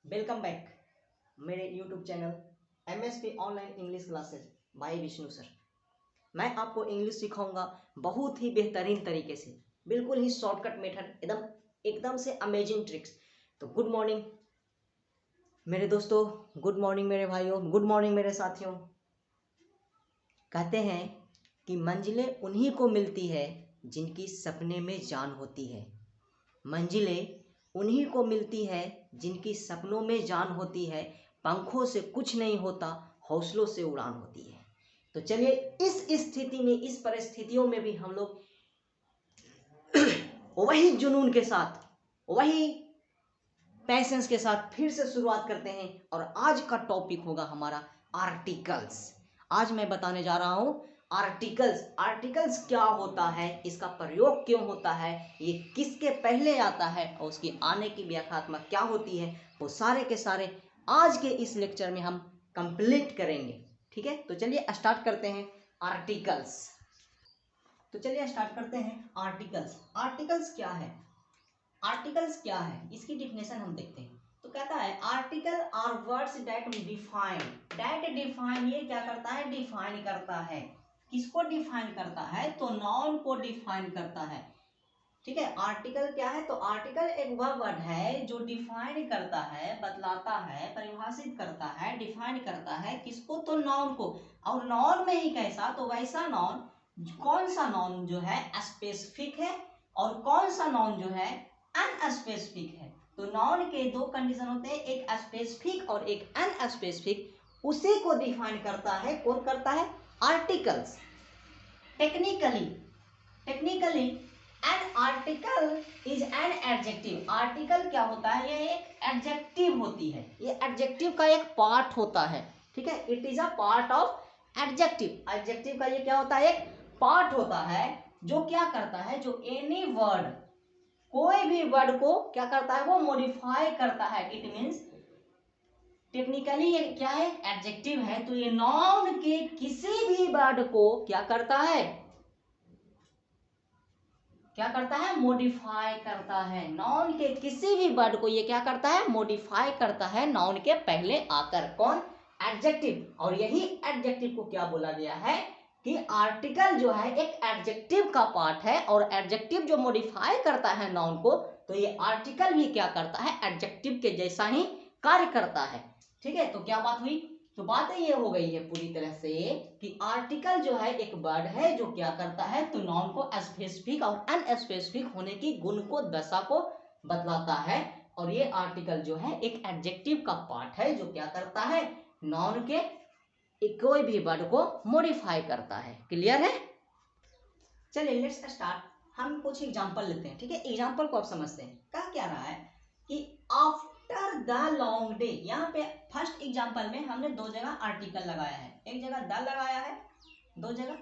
Welcome back मेरे YouTube channel MSP online English classes bye Vishnu sir. मैं आपको English सिखाऊंगा बहुत ही बेहतरीन तरीके से, बिल्कुल ही शॉर्टकट मेथड, एकदम एकदम से अमेजिंग ट्रिक्स। तो गुड मॉर्निंग मेरे दोस्तों, गुड मॉर्निंग मेरे भाइयों, गुड मॉर्निंग मेरे साथियों। कहते हैं कि मंजिलें उन्हीं को मिलती है जिनकी सपने में जान होती है। मंजिलें उन्हीं को मिलती है जिनकी सपनों में जान होती है। पंखों से कुछ नहीं होता, हौसलों से उड़ान होती है। तो चलिए इस स्थिति में, इस परिस्थितियों में भी हम लोग वही जुनून के साथ, वही पैशंस के साथ फिर से शुरुआत करते हैं। और आज का टॉपिक होगा हमारा आर्टिकल्स। आज मैं बताने जा रहा हूं आर्टिकल्स। आर्टिकल्स क्या होता है, इसका प्रयोग क्यों होता है, ये किसके पहले आता है और उसकी आने की व्याख्यात्मक क्या होती है, वो सारे के सारे आज के इस लेक्चर में हम कंप्लीट करेंगे। ठीक है, तो चलिए स्टार्ट करते हैं आर्टिकल्स। तो चलिए स्टार्ट करते हैं आर्टिकल्स। आर्टिकल्स क्या है? आर्टिकल्स क्या है, इसकी डिफिनेशन हम देखते हैं। तो कहता है article are words that define. ये क्या करता है? डिफाइन करता है। किसको डिफाइन करता है? तो नाउन को डिफाइन करता है। ठीक है, आर्टिकल क्या है? तो आर्टिकल एक वह वर्ड है जो डिफाइन करता है, बतलाता है, परिभाषित करता है, डिफाइन करता है किसको? तो नाउन को। और नाउन में ही कैसा? तो वैसा नाउन, कौन सा नाउन जो है स्पेसिफिक है और कौन सा नाउन जो है अनस्पेसिफिक है। तो नाउन के दो कंडीशन होते हैं, एक स्पेसिफिक और एक अनस्पेसिफिक। उसी को डिफाइन करता है, कौन करता है? Articles. Technically an article is an adjective. Article क्या होता है? ये एक एडजेक्टिव होती है, ये एडजेक्टिव का एक पार्ट होता है। ठीक है, it is a part of adjective. Adjective का ये क्या होता है? एक पार्ट होता है जो क्या करता है? जो एनी वर्ड, कोई भी वर्ड को क्या करता है? वो मॉडिफाई करता है। इट मीन्स टेक्निकली ये क्या है? एडजेक्टिव है। तो ये नाउन के किसी भी वर्ड को क्या करता है? क्या करता है? मॉडिफाई करता है। नाउन के किसी भी वर्ड को ये क्या करता है? मॉडिफाई करता है नाउन के पहले आकर। कौन? एडजेक्टिव। और यही एडजेक्टिव को क्या बोला गया है? कि आर्टिकल जो है एक एडजेक्टिव का पार्ट है, और एडजेक्टिव जो मॉडिफाई करता है नाउन को, तो ये आर्टिकल भी क्या करता है? एडजेक्टिव के जैसा ही कार्य करता है। ठीक है, तो क्या बात हुई? तो बात ये हो गई है पूरी तरह से कि आर्टिकल जो है एक वर्ड है जो क्या करता है? तो नाउन को स्पेसिफिक और अनस्पेसिफिक होने की गुण को, दशा को बतलाता है। और ये आर्टिकल जो है एक एडजेक्टिव का पार्ट है जो क्या करता है? नाउन के कोई भी वर्ड को मॉडिफाई करता है। क्लियर है? चलिए लेट्स स्टार्ट। हम कुछ एग्जांपल लेते हैं। ठीक है, एग्जांपल को आप समझते हैं। कहा क्या रहा है कि आफ्टर द लॉन्ग डे। यहाँ पे फर्स्ट एग्जांपल में हमने दो जगह आर्टिकल लगाया है, एक जगह द लगाया है, दो जगह,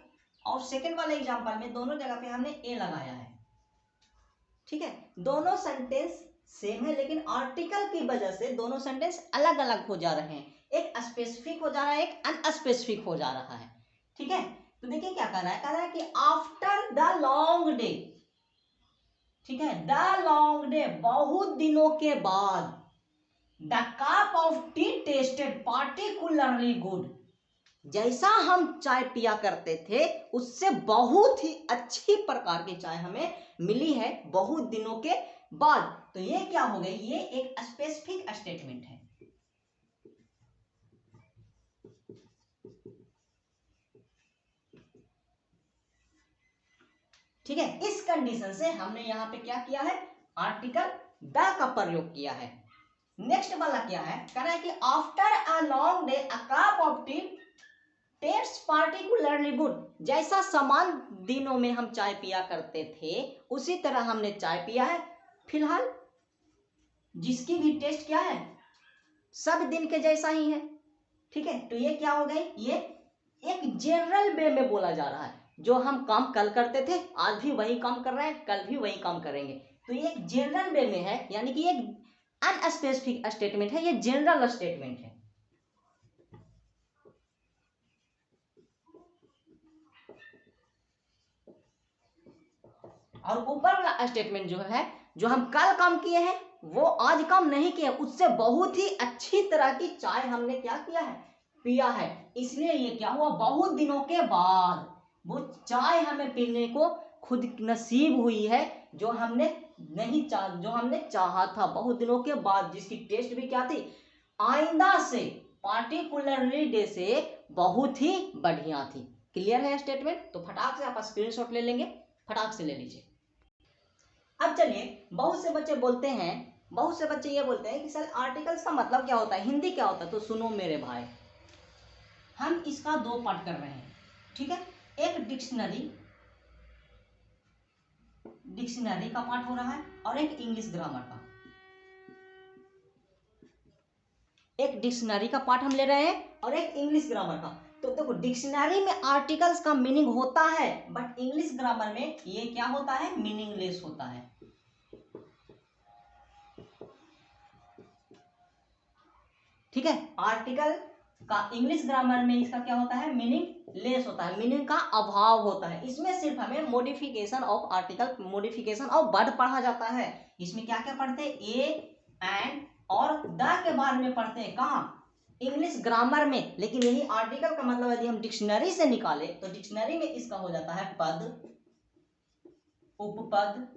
और सेकंड वाले एग्जांपल में दोनों जगह पे हमने ए लगाया है। ठीक है, दोनों सेंटेंस सेम है, लेकिन आर्टिकल की वजह से दोनों सेंटेंस अलग अलग हो जा रहे हैं। एक स्पेसिफिक हो जा रहा है, एक अनस्पेसिफिक हो जा रहा है। ठीक है, तो देखिए क्या कर रहा है? कह रहा है कि आफ्टर द लॉन्ग डे। ठीक है, द लॉन्ग डे, बहुत दिनों के बाद। The cup of T tested particularly good. जैसा हम चाय पिया करते थे उससे बहुत ही अच्छी प्रकार की चाय हमें मिली है बहुत दिनों के बाद। तो ये क्या हो गई? ये एक स्पेसिफिक स्टेटमेंट है। ठीक है, इस कंडीशन से हमने यहां पे क्या किया है? आर्टिकल द का प्रयोग किया है। नेक्स्ट वाला क्या है? कह रहा है कि after a long day a cup of tea taste particularly good. जैसा समान दिनों में हम चाय पिया करते थे उसी तरह हमने चाय पिया है फिलहाल, जिसकी भी टेस्ट क्या है? सब दिन के जैसा ही है। ठीक है, तो ये क्या हो गई? ये एक जनरल वे में बोला जा रहा है। जो हम काम कल करते थे आज भी वही काम कर रहे हैं, कल भी वही काम करेंगे। तो ये एक जनरल वे में है, यानी कि एक अनस्पेसिफिक स्टेटमेंट है, ये जनरल स्टेटमेंट है। और ऊपर वाला स्टेटमेंट जो है जो हम कल काम किए हैं वो आज काम नहीं किए, उससे बहुत ही अच्छी तरह की चाय हमने क्या किया है, पिया है। इसलिए ये क्या हुआ, बहुत दिनों के बाद वो चाय हमें पीने को खुद नसीब हुई है, जो हमने जो हमने चाहा था बहुत दिनों के बाद, जिसकी टेस्ट भी क्या थी, आइंदा से, पार्टिकुलरली डे से बहुत ही बढ़िया थी। क्लियर है स्टेटमेंट? तो फटाक से आप स्क्रीनशॉट ले लेंगे, फटाक से ले लीजिए। अब चलिए, बहुत से बच्चे ये बोलते हैं कि सर आर्टिकल्स का मतलब क्या होता है, हिंदी क्या होता है। तो सुनो मेरे भाई, हम इसका दो पार्ट कर रहे हैं, ठीक है। एक डिक्शनरी का पार्ट हो रहा है और एक इंग्लिश ग्रामर का। एक डिक्शनरी का पार्ट हम ले रहे हैं और एक इंग्लिश ग्रामर का। तो देखो, डिक्शनरी में आर्टिकल्स का मीनिंग होता है, बट इंग्लिश ग्रामर में ये क्या होता है, मीनिंगलेस होता है। ठीक है, आर्टिकल का इंग्लिश ग्रामर में इसका क्या होता है, मीनिंग लेस होता है, मीनिंग का अभाव होता है। इसमें सिर्फ हमें modification of article, modification of word पढ़ा जाता है। इसमें क्या क्या पढ़ते हैं, ए, एंड और द के बारे में पढ़ते हैं, कहाँ, इंग्लिश ग्रामर में। लेकिन यही आर्टिकल का मतलब यदि हम डिक्शनरी से निकाले तो डिक्शनरी में इसका हो जाता है पद, उपपद,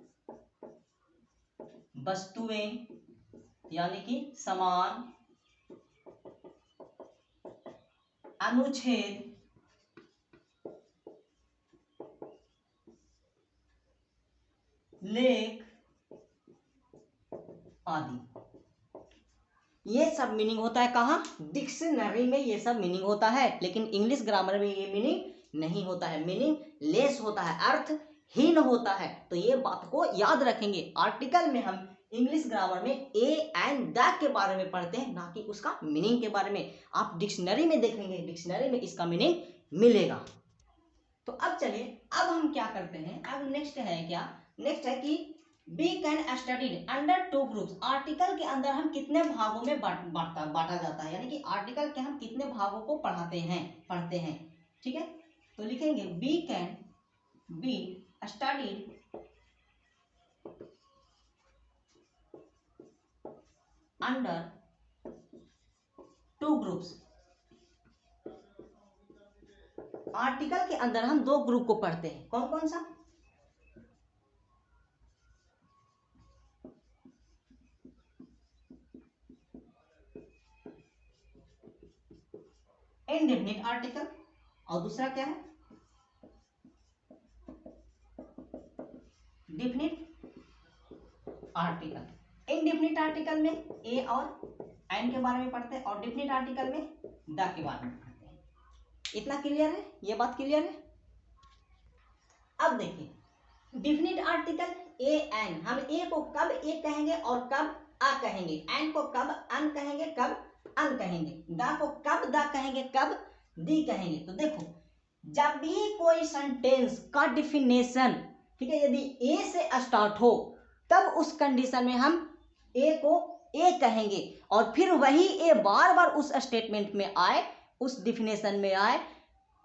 वस्तुएं यानी कि समान, अनुच्छेद, लेख आदि, ये सब मीनिंग होता है कहाँ, डिक्शनरी में ये सब मीनिंग होता है। लेकिन इंग्लिश ग्रामर में ये मीनिंग नहीं होता है, मीनिंग लेस होता है, अर्थहीन होता है। तो ये बात को याद रखेंगे, आर्टिकल में हम इंग्लिश ग्रामर में ए एंड द के बारे में पढ़ते हैं, ना कि उसका मीनिंग के बारे में। आप डिक्शनरी में देखेंगे, डिक्शनरी में इसका मीनिंग मिलेगा। तो अब चलिए, अब हम क्या करते हैं, अब नेक्स्ट है कि be can studied under two groups. Article के अंदर हम कितने भागों में बांटा जाता है, यानी कि आर्टिकल के हम कितने भागों को पढ़ते हैं। ठीक है, तो लिखेंगे be can be studied under two groups. Article के अंदर हम दो ग्रुप को पढ़ते हैं, कौन कौन सा, इंडेफिनिट आर्टिकल और दूसरा क्या है, डेफिनिट आर्टिकल। इंडेफिनिट आर्टिकल में ए और एन के बारे में पढ़ते हैं और डेफिनिट आर्टिकल में द के बारे में पढ़ते हैं। इतना क्लियर है, ये बात क्लियर है। अब देखिए, डेफिनिट आर्टिकल ए एन, हम ए को कब ए कहेंगे और कब आ कहेंगे, एन को कब अन कहेंगे, कब अन कहेंगे, द को कब द कहेंगे, कब दी कहेंगे। तो देखो, जब भी कोई सेंटेंस का डिफिनेशन, ठीक है, यदि ए से स्टार्ट हो तब उस कंडीशन में हम ए को ए कहेंगे, और फिर वही ए बार बार उस स्टेटमेंट में आए, उस डिफिनेशन में आए,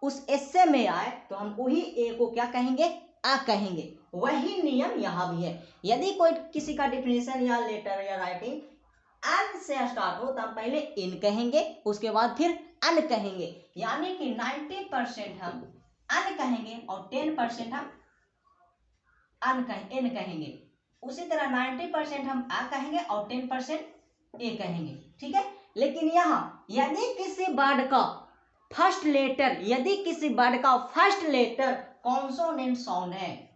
उस एस्से में आए, तो हम वही ए को क्या कहेंगे, आ कहेंगे। वही नियम यहाँ भी है। यदि कोई किसी का डिफिनेशन या लेटर या राइटिंग अन से स्टार्ट हो तो हम पहले इन कहेंगे, उसके बाद फिर अन कहेंगे। यानी कि 90% हम अन कहेंगे और 10% हम इन कहेंगे। उसी तरह 90% हम आ कहेंगे और 10% ए कहेंगे। ठीक है, लेकिन यहाँ यदि किसी वर्ड का फर्स्ट लेटर कॉन्सोनेंट साउंड है,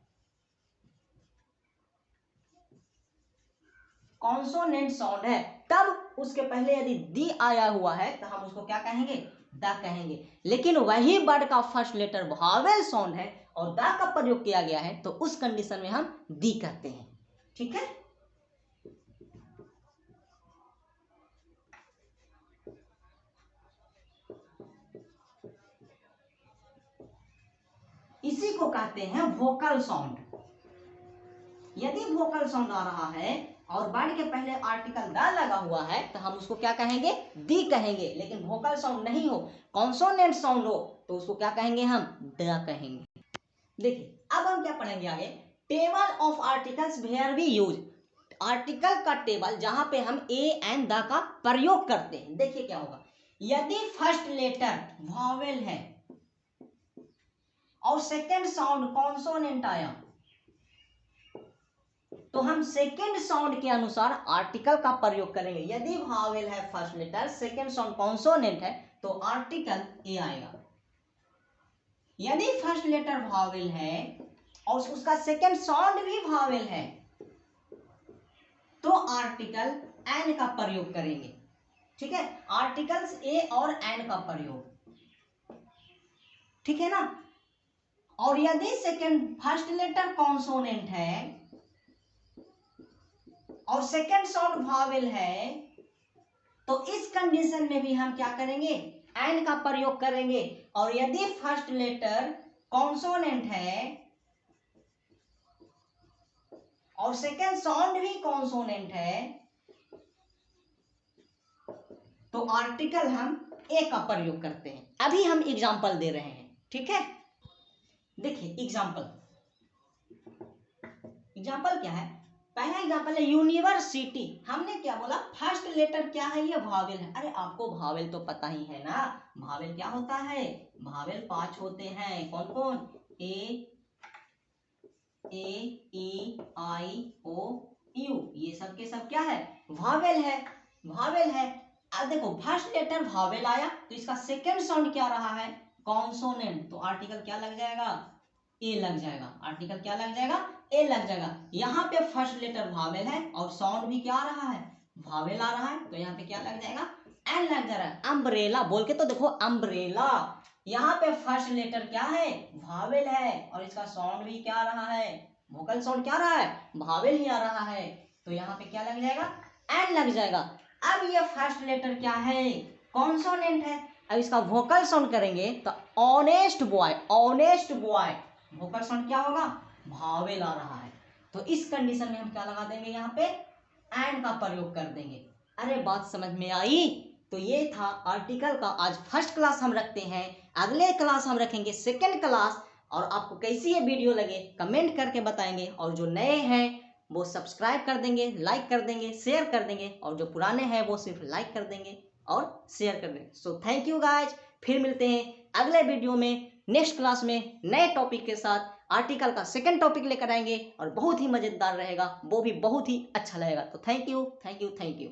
कॉन्सोनेंट साउंड है, तब उसके पहले यदि दी आया हुआ है तो हम उसको क्या कहेंगे, द कहेंगे। लेकिन वही वर्ड का फर्स्ट लेटर वावेल साउंड है और द का प्रयोग किया गया है, तो उस कंडीशन में हम दी कहते हैं। ठीक है, इसी को कहते हैं वोकल साउंड। यदि वोकल साउंड आ रहा है और वर्ड के पहले आर्टिकल द लगा हुआ है तो हम उसको क्या कहेंगे, दी कहेंगे। लेकिन वोकल साउंड नहीं हो, कॉन्सोनेंट साउंड हो, तो उसको क्या कहेंगे, हम द कहेंगे। देखिए, अब हम क्या पढ़ेंगे आगे, table of articles where we use. Article का टेबल जहां पे हम ए एंड द का प्रयोग करते हैं। देखिए क्या होगा, यदि फर्स्ट लेटर वॉवेल है और सेकंड साउंड कॉन्सोनेंट आया, तो हम सेकंड साउंड के अनुसार आर्टिकल का प्रयोग करेंगे। यदि वॉवेल है first letter, second sound consonant है, तो आर्टिकल ए आएगा। यदि फर्स्ट लेटर वॉवेल है और उसका सेकंड साउंड भी वॉवेल है, तो आर्टिकल एन का प्रयोग करेंगे। ठीक है, आर्टिकल्स ए और एन का प्रयोग, ठीक है ना। और यदि सेकंड फर्स्ट लेटर कॉन्सोनेंट है और सेकंड साउंड वॉवेल है, तो इस कंडीशन में भी हम क्या करेंगे, एन का प्रयोग करेंगे। और यदि फर्स्ट लेटर कॉन्सोनेंट है और सेकंड साउंड भी कॉन्सोनेंट है, तो आर्टिकल हम ए का प्रयोग करते हैं। अभी हम एग्जांपल दे रहे हैं, ठीक है। देखिए एग्जांपल क्या है। पहला एग्जांपल है यूनिवर्सिटी। हमने क्या बोला, फर्स्ट लेटर क्या है, ये वॉवेल है। अरे आपको वॉवेल तो पता ही है ना, वॉवेल क्या होता है, वॉवेल 5 होते हैं। कौन कौन, ए ई आई ओ यू, ये सब के सब क्या है, वॉवेल है, वॉवेल है। अब देखो फर्स्ट लेटर वॉवेल आया तो इसका सेकंड साउंड क्या रहा है, कॉन्सोनेंट, तो आर्टिकल क्या लग जाएगा, ए लग जाएगा। आर्टिकल क्या लग जाएगा, ए लग जाएगा। यहाँ पे फर्स्ट लेटर वॉवेल है और साउंड भी क्या आ रहा है, वॉवेल आ रहा है, तो यहाँ पे क्या लग जाएगा, एन लग जा रहा है। अम्ब्रेला बोल के तो देखो, अम्ब्रेला, यहाँ पे फर्स्ट लेटर क्या है, वॉवेल है और इसका साउंड भी क्या आ रहा है, वोकल साउंड क्या आ रहा है, वॉवेल ही आ रहा है, तो यहाँ पे क्या लग जाएगा, एन लग जाएगा। अब ये फर्स्ट लेटर क्या है, कॉन्सोनेंट है। अब इसका वोकल साउंड करेंगे तो honest boy, honest boy, vocal sound क्या होगा, वॉवेल आ रहा है। तो इस कंडीशन में हम क्या लगा देंगे, यहाँ पे एंड का प्रयोग कर देंगे। अरे बात समझ में आई। तो ये था आर्टिकल का आज फर्स्ट क्लास हम रखते हैं, अगले क्लास हम रखेंगे सेकंड क्लास। और आपको कैसी ये वीडियो लगे कमेंट करके बताएंगे, और जो नए हैं वो सब्सक्राइब कर देंगे, लाइक कर देंगे, शेयर कर देंगे, और जो पुराने हैं वो सिर्फ लाइक कर देंगे और शेयर कर देंगे। सो थैंक यू गाइज, फिर मिलते हैं अगले वीडियो में, नेक्स्ट क्लास में नए टॉपिक के साथ। आर्टिकल का सेकंड टॉपिक लेकर आएंगे और बहुत ही मजेदार रहेगा, वो भी बहुत ही अच्छा लगेगा। तो thank you, thank you, thank you.